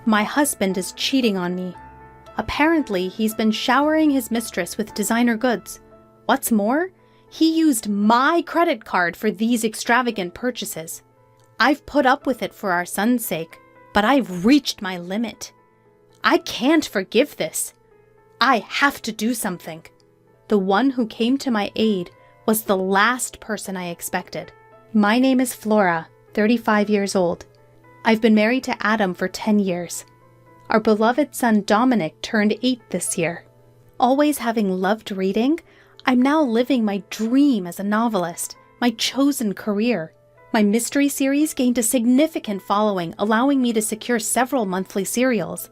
My husband is cheating on me. Apparently, he's been showering his mistress with designer goods. What's more, he used my credit card for these extravagant purchases. I've put up with it for our son's sake, but I've reached my limit. I can't forgive this. I have to do something. The one who came to my aid was the last person I expected. My name is Flora, 35 years old. I've been married to Adam for 10 years. Our beloved son Dominic turned 8 this year. Always having loved reading, I'm now living my dream as a novelist, my chosen career. My mystery series gained a significant following, allowing me to secure several monthly serials.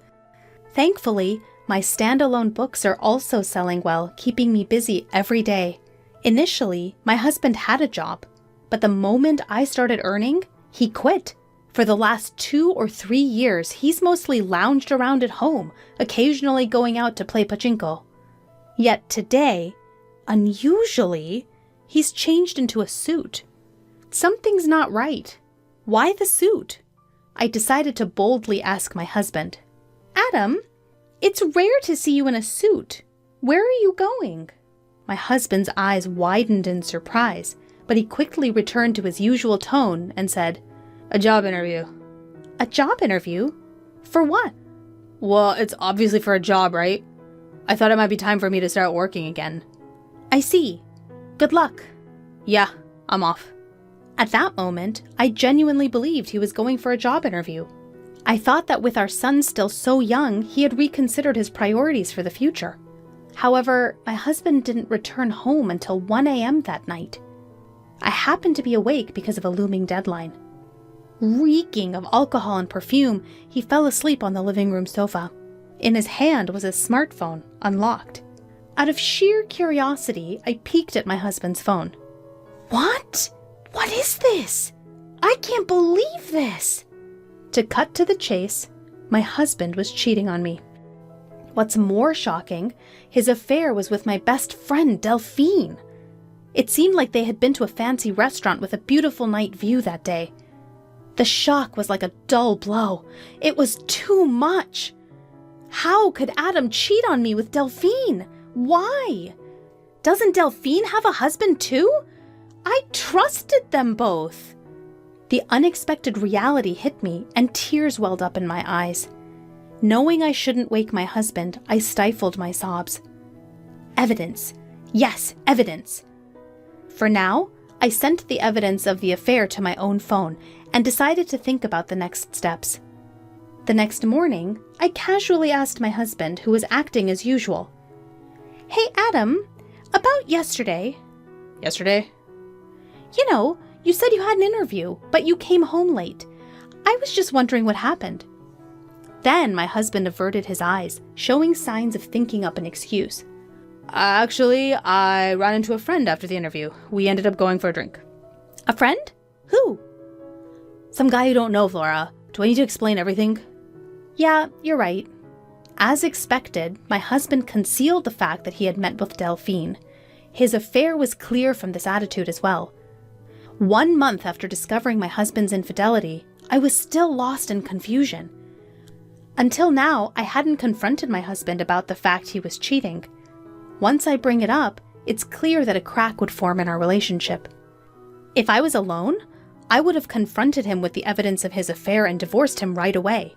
Thankfully, my standalone books are also selling well, keeping me busy every day. Initially, my husband had a job, but the moment I started earning, he quit. For the last 2 or 3 years, he's mostly lounged around at home, occasionally going out to play pachinko. Yet today, unusually, he's changed into a suit. Something's not right. Why the suit? I decided to boldly ask my husband. Adam, it's rare to see you in a suit. Where are you going? My husband's eyes widened in surprise, but he quickly returned to his usual tone and said, A job interview. A job interview? For what? Well, it's obviously for a job, right? I thought it might be time for me to start working again. I see. Good luck. Yeah, I'm off. At that moment, I genuinely believed he was going for a job interview. I thought that with our son still so young, he had reconsidered his priorities for the future. However, my husband didn't return home until 1 a.m. that night. I happened to be awake because of a looming deadline. Reeking of alcohol and perfume, he fell asleep on the living room sofa. In his hand was his smartphone, unlocked. Out of sheer curiosity, I peeked at my husband's phone. What? What is this? I can't believe this! To cut to the chase, my husband was cheating on me. What's more shocking, his affair was with my best friend, Delphine. It seemed like they had been to a fancy restaurant with a beautiful night view that day. The shock was like a dull blow. It was too much. How could Adam cheat on me with Delphine? Why? Doesn't Delphine have a husband too? I trusted them both. The unexpected reality hit me and tears welled up in my eyes. Knowing I shouldn't wake my husband, I stifled my sobs. Evidence. Yes, evidence. For now, I sent the evidence of the affair to my own phone and decided to think about the next steps. The next morning, I casually asked my husband, who was acting as usual. Hey, Adam, about yesterday. Yesterday? You know, you said you had an interview, but you came home late. I was just wondering what happened. Then my husband averted his eyes, showing signs of thinking up an excuse. Actually, I ran into a friend after the interview. We ended up going for a drink. A friend? Who? Some guy you don't know, Flora. Do I need to explain everything? Yeah, you're right. As expected, my husband concealed the fact that he had met with Delphine. His affair was clear from this attitude as well. 1 month after discovering my husband's infidelity, I was still lost in confusion. Until now, I hadn't confronted my husband about the fact he was cheating. Once I bring it up, it's clear that a crack would form in our relationship. If I was alone, I would have confronted him with the evidence of his affair and divorced him right away.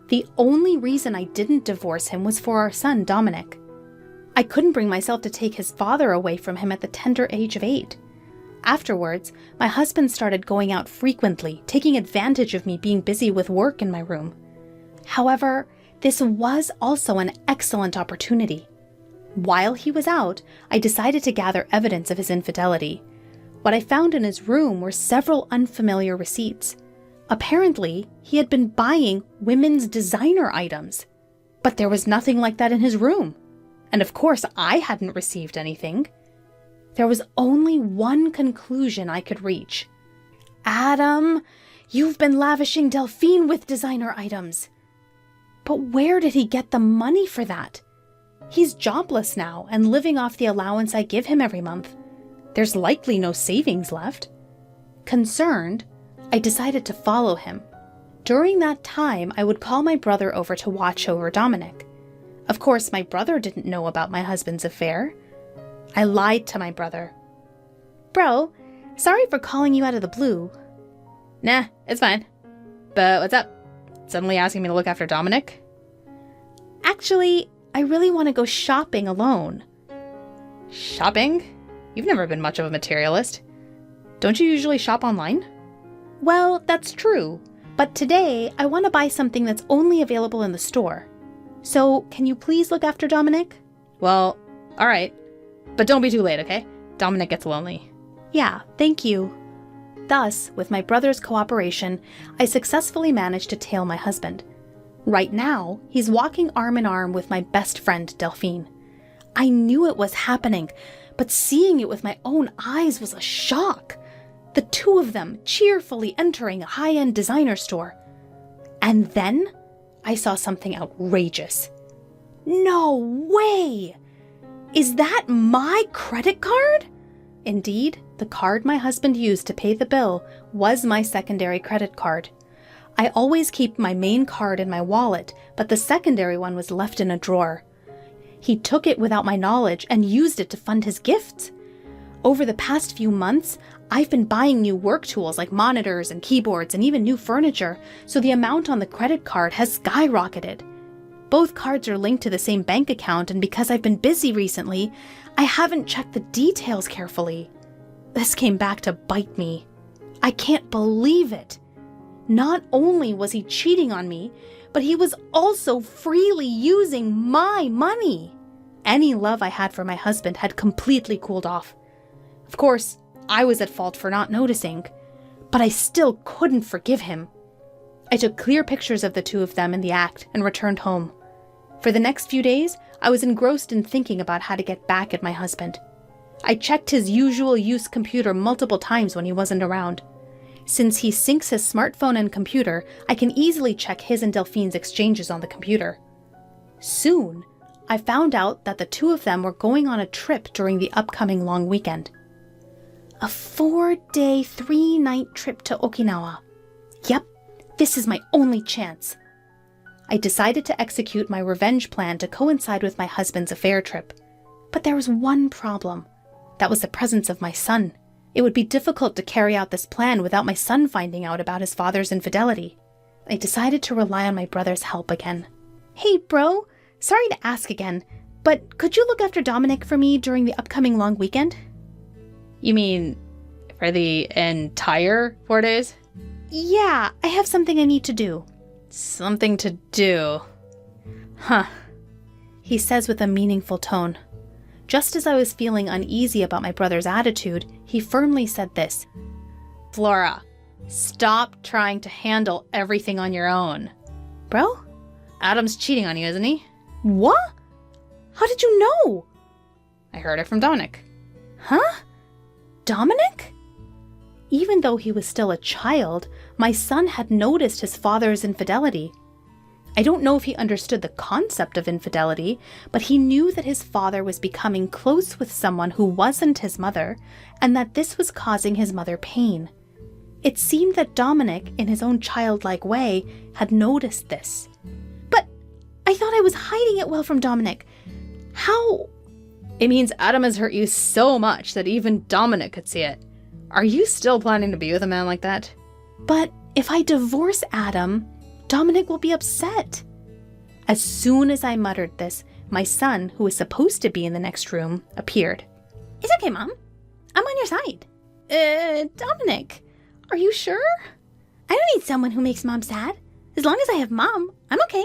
The only reason I didn't divorce him was for our son, Dominic. I couldn't bring myself to take his father away from him at the tender age of 8. Afterwards, my husband started going out frequently, taking advantage of me being busy with work in my room. However, this was also an excellent opportunity. While he was out, I decided to gather evidence of his infidelity. What I found in his room were several unfamiliar receipts. Apparently, he had been buying women's designer items. But there was nothing like that in his room. And of course, I hadn't received anything. There was only one conclusion I could reach. Adam, you've been lavishing Delphine with designer items. But where did he get the money for that? He's jobless now and living off the allowance I give him every month. There's likely no savings left. Concerned, I decided to follow him. During that time, I would call my brother over to watch over Dominic. Of course, my brother didn't know about my husband's affair. I lied to my brother. Bro, sorry for calling you out of the blue. Nah, it's fine. But what's up? Suddenly asking me to look after Dominic? Actually, I really want to go shopping alone. Shopping? You've never been much of a materialist. Don't you usually shop online? Well, that's true. But today, I want to buy something that's only available in the store. So, can you please look after Dominic? Well, alright. But don't be too late, okay? Dominic gets lonely. Yeah, thank you. Thus, with my brother's cooperation, I successfully managed to tail my husband. Right now, he's walking arm in arm with my best friend, Delphine. I knew it was happening, but seeing it with my own eyes was a shock. The two of them cheerfully entering a high-end designer store. And then, I saw something outrageous. No way! Is that my credit card? Indeed, the card my husband used to pay the bill was my secondary credit card. I always keep my main card in my wallet, but the secondary one was left in a drawer. He took it without my knowledge and used it to fund his gifts. Over the past few months, I've been buying new work tools like monitors and keyboards and even new furniture, so the amount on the credit card has skyrocketed. Both cards are linked to the same bank account, and because I've been busy recently, I haven't checked the details carefully. This came back to bite me. I can't believe it. Not only was he cheating on me, but he was also freely using my money. Any love I had for my husband had completely cooled off. Of course, I was at fault for not noticing, but I still couldn't forgive him. I took clear pictures of the two of them in the act and returned home. For the next few days, I was engrossed in thinking about how to get back at my husband. I checked his usual use computer multiple times when he wasn't around. Since he syncs his smartphone and computer, I can easily check his and Delphine's exchanges on the computer. Soon, I found out that the two of them were going on a trip during the upcoming long weekend. A 4-day, 3-night trip to Okinawa. Yep, this is my only chance. I decided to execute my revenge plan to coincide with my husband's affair trip. But there was one problem. That was the presence of my son. It would be difficult to carry out this plan without my son finding out about his father's infidelity. I decided to rely on my brother's help again. Hey, bro, sorry to ask again, but could you look after Dominic for me during the upcoming long weekend? You mean for the entire 4 days? Yeah, I have something I need to do. Something to do? Huh, he says with a meaningful tone. Just as I was feeling uneasy about my brother's attitude, he firmly said this. Flora, stop trying to handle everything on your own. Bro? Adam's cheating on you, isn't he? What? How did you know? I heard it from Dominic. Huh? Dominic? Even though he was still a child, my son had noticed his father's infidelity. I don't know if he understood the concept of infidelity, but he knew that his father was becoming close with someone who wasn't his mother, and that this was causing his mother pain. It seemed that Dominic, in his own childlike way, had noticed this. But I thought I was hiding it well from Dominic. How? It means Adam has hurt you so much that even Dominic could see it. Are you still planning to be with a man like that? But if I divorce Adam, Dominic will be upset. As soon as I muttered this, my son, who was supposed to be in the next room, appeared. It's okay, Mom. I'm on your side. Dominic, are you sure? I don't need someone who makes Mom sad. As long as I have Mom, I'm okay.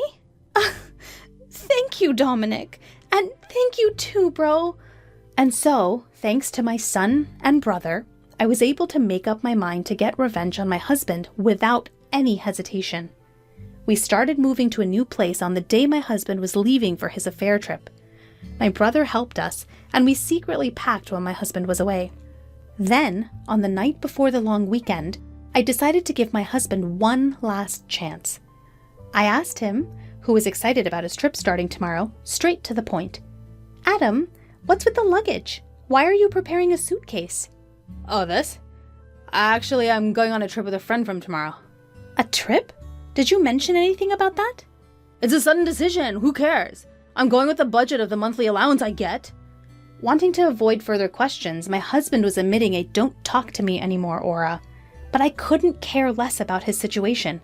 Thank you, Dominic. And thank you too, bro. And so, thanks to my son and brother, I was able to make up my mind to get revenge on my husband without any hesitation. We started moving to a new place on the day my husband was leaving for his affair trip. My brother helped us, and we secretly packed while my husband was away. Then, on the night before the long weekend, I decided to give my husband one last chance. I asked him, who was excited about his trip starting tomorrow, straight to the point. Adam, what's with the luggage? Why are you preparing a suitcase? Oh, this? Actually, I'm going on a trip with a friend from tomorrow. A trip? Did you mention anything about that? It's a sudden decision. Who cares? I'm going with the budget of the monthly allowance I get. Wanting to avoid further questions, my husband was emitting a "don't talk to me anymore" aura. But I couldn't care less about his situation.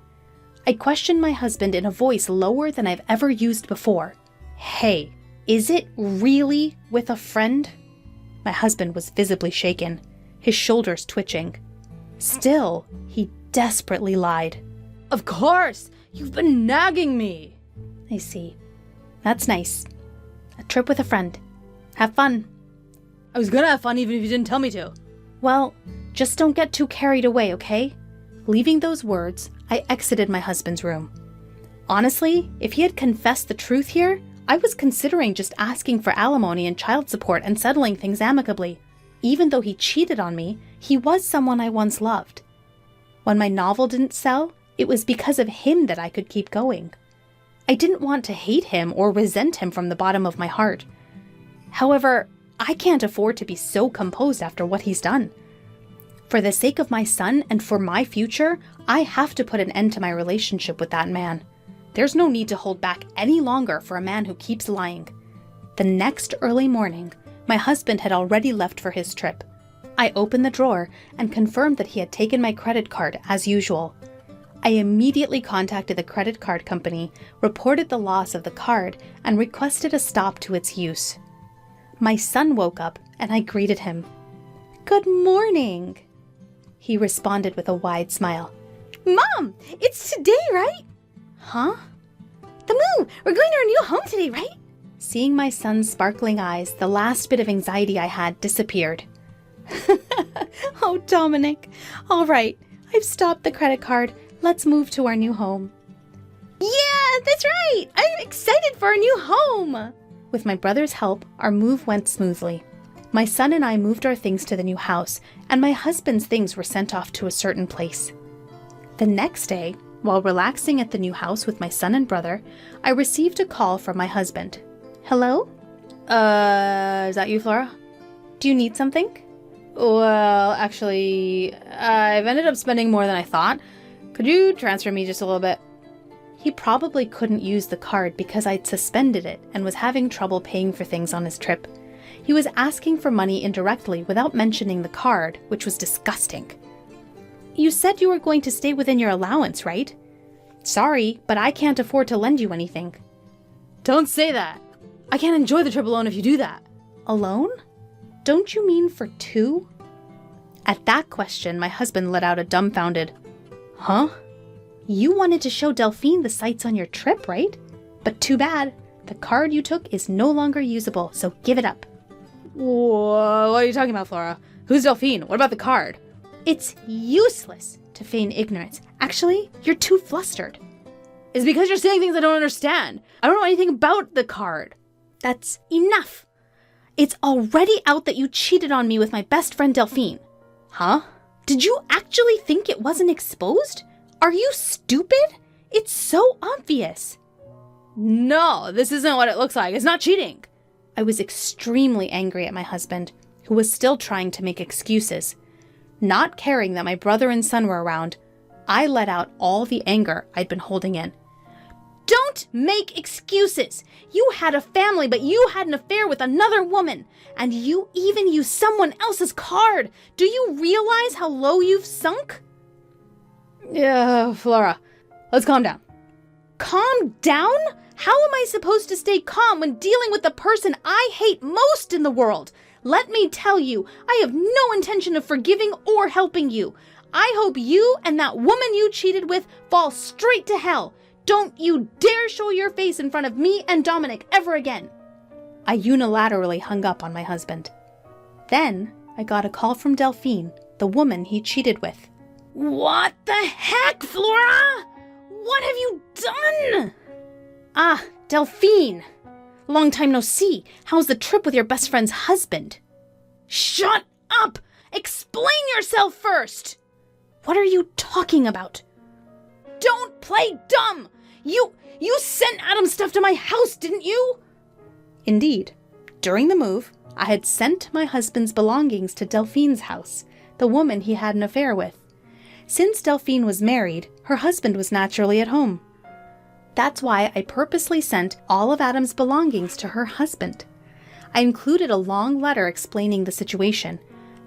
I questioned my husband in a voice lower than I've ever used before. "Hey, is it really with a friend?" My husband was visibly shaken, his shoulders twitching. Still, he desperately lied. Of course! You've been nagging me! I see. That's nice. A trip with a friend. Have fun. I was gonna have fun even if you didn't tell me to. Well, just don't get too carried away, okay? Leaving those words, I exited my husband's room. Honestly, if he had confessed the truth here, I was considering just asking for alimony and child support and settling things amicably. Even though he cheated on me, he was someone I once loved. When my novel didn't sell, it was because of him that I could keep going. I didn't want to hate him or resent him from the bottom of my heart. However, I can't afford to be so composed after what he's done. For the sake of my son and for my future, I have to put an end to my relationship with that man. There's no need to hold back any longer for a man who keeps lying. The next early morning, my husband had already left for his trip. I opened the drawer and confirmed that he had taken my credit card as usual. I immediately contacted the credit card company, reported the loss of the card, and requested a stop to its use. My son woke up and I greeted him. "Good morning." He responded with a wide smile. "Mom, it's today, right?" "Huh?" "The move! We're going to our new home today, right?" Seeing my son's sparkling eyes, the last bit of anxiety I had disappeared. Oh, Dominic. All right, I've stopped the credit card. Let's move to our new home. Yeah, that's right! I'm excited for our new home! With my brother's help, our move went smoothly. My son and I moved our things to the new house, and my husband's things were sent off to a certain place. The next day, while relaxing at the new house with my son and brother, I received a call from my husband. "Hello? Is that you, Flora? Do you need something?" Well, actually, I've ended up spending more than I thought. Could you transfer me just a little bit? He probably couldn't use the card because I'd suspended it and was having trouble paying for things on his trip. He was asking for money indirectly without mentioning the card, which was disgusting. "You said you were going to stay within your allowance, right? Sorry, but I can't afford to lend you anything." Don't say that. I can't enjoy the trip alone if you do that. "Alone? Don't you mean for two?" At that question, my husband let out a dumbfounded, "Huh? You wanted to show Delphine the sights on your trip, right? But too bad. The card you took is no longer usable, so give it up." Whoa, what are you talking about, Flora? Who's Delphine? What about the card? "It's useless to feign ignorance. Actually, you're too flustered." It's because you're saying things I don't understand. I don't know anything about the card. "That's enough. It's already out that you cheated on me with my best friend Delphine." Huh? "Did you actually think it wasn't exposed? Are you stupid? It's so obvious." No, this isn't what it looks like. It's not cheating. I was extremely angry at my husband, who was still trying to make excuses. Not caring that my brother and son were around, I let out all the anger I'd been holding in. "Don't make excuses! You had a family, but you had an affair with another woman, and you even used someone else's card. Do you realize how low you've sunk?" Yeah, Flora, let's calm down. Calm down? How am I supposed to stay calm when dealing with the person I hate most in the world? Let me tell you, I have no intention of forgiving or helping you. I hope you and that woman you cheated with fall straight to hell. Don't you dare show your face in front of me and Dominic ever again." I unilaterally hung up on my husband. Then I got a call from Delphine, the woman he cheated with. What the heck, Flora? What have you done? "Ah, Delphine. Long time no see. How's the trip with your best friend's husband?" Shut up! Explain yourself first! What are you talking about? Don't play dumb! You sent Adam's stuff to my house, didn't you? Indeed. During the move, I had sent my husband's belongings to Delphine's house, the woman he had an affair with. Since Delphine was married, her husband was naturally at home. That's why I purposely sent all of Adam's belongings to her husband. I included a long letter explaining the situation,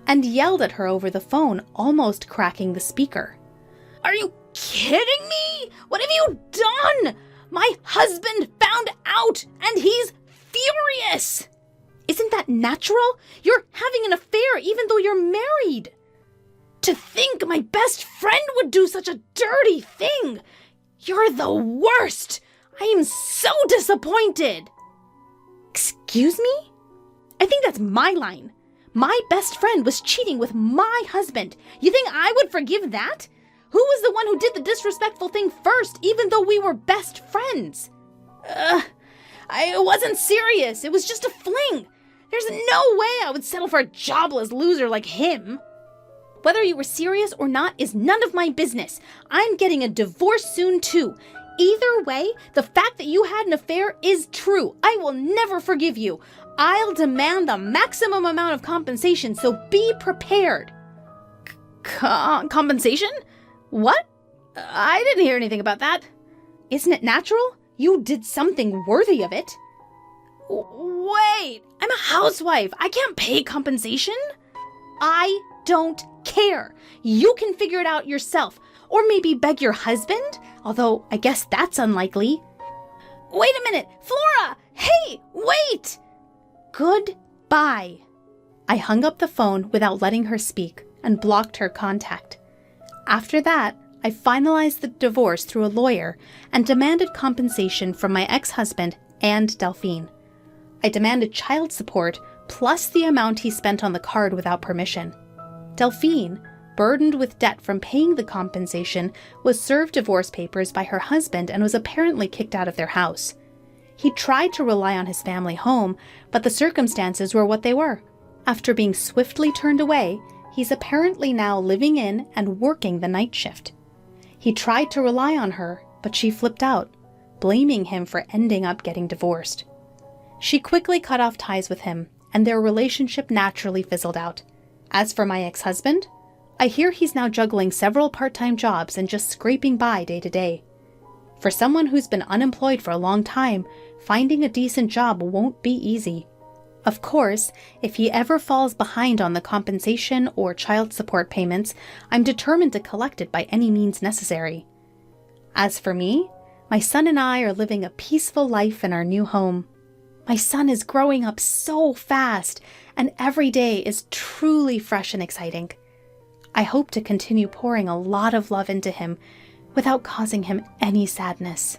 and yelled at her over the phone, almost cracking the speaker. Are you kidding me? What have you done? My husband found out, and he's furious. Isn't that natural? You're having an affair even though you're married. To think my best friend would do such a dirty thing. You're the worst. I am so disappointed. Excuse me? I think that's my line. My best friend was cheating with my husband. You think I would forgive that? Who was the one who did the disrespectful thing first, even though we were best friends? I wasn't serious. It was just a fling. There's no way I would settle for a jobless loser like him. Whether you were serious or not is none of my business. I'm getting a divorce soon too. Either way, the fact that you had an affair is true. I will never forgive you. I'll demand the maximum amount of compensation, so be prepared. Compensation? What? I didn't hear anything about that. Isn't it natural? You did something worthy of it. Wait, I'm a housewife. I can't pay compensation? I don't care. You can figure it out yourself. Or maybe beg your husband, although I guess that's unlikely. Wait a minute, Flora! Hey, wait! Goodbye. I hung up the phone without letting her speak and blocked her contact. After that, I finalized the divorce through a lawyer and demanded compensation from my ex-husband and Delphine. I demanded child support plus the amount he spent on the card without permission. Delphine, burdened with debt from paying the compensation, was served divorce papers by her husband and was apparently kicked out of their house. He tried to rely on his family home, but the circumstances were what they were. After being swiftly turned away, he's apparently now living in and working the night shift. He tried to rely on her, but she flipped out, blaming him for ending up getting divorced. She quickly cut off ties with him, and their relationship naturally fizzled out. As for my ex-husband, I hear he's now juggling several part-time jobs and just scraping by day to day. For someone who's been unemployed for a long time, finding a decent job won't be easy. Of course, if he ever falls behind on the compensation or child support payments, I'm determined to collect it by any means necessary. As for me, my son and I are living a peaceful life in our new home. My son is growing up so fast, and every day is truly fresh and exciting. I hope to continue pouring a lot of love into him without causing him any sadness.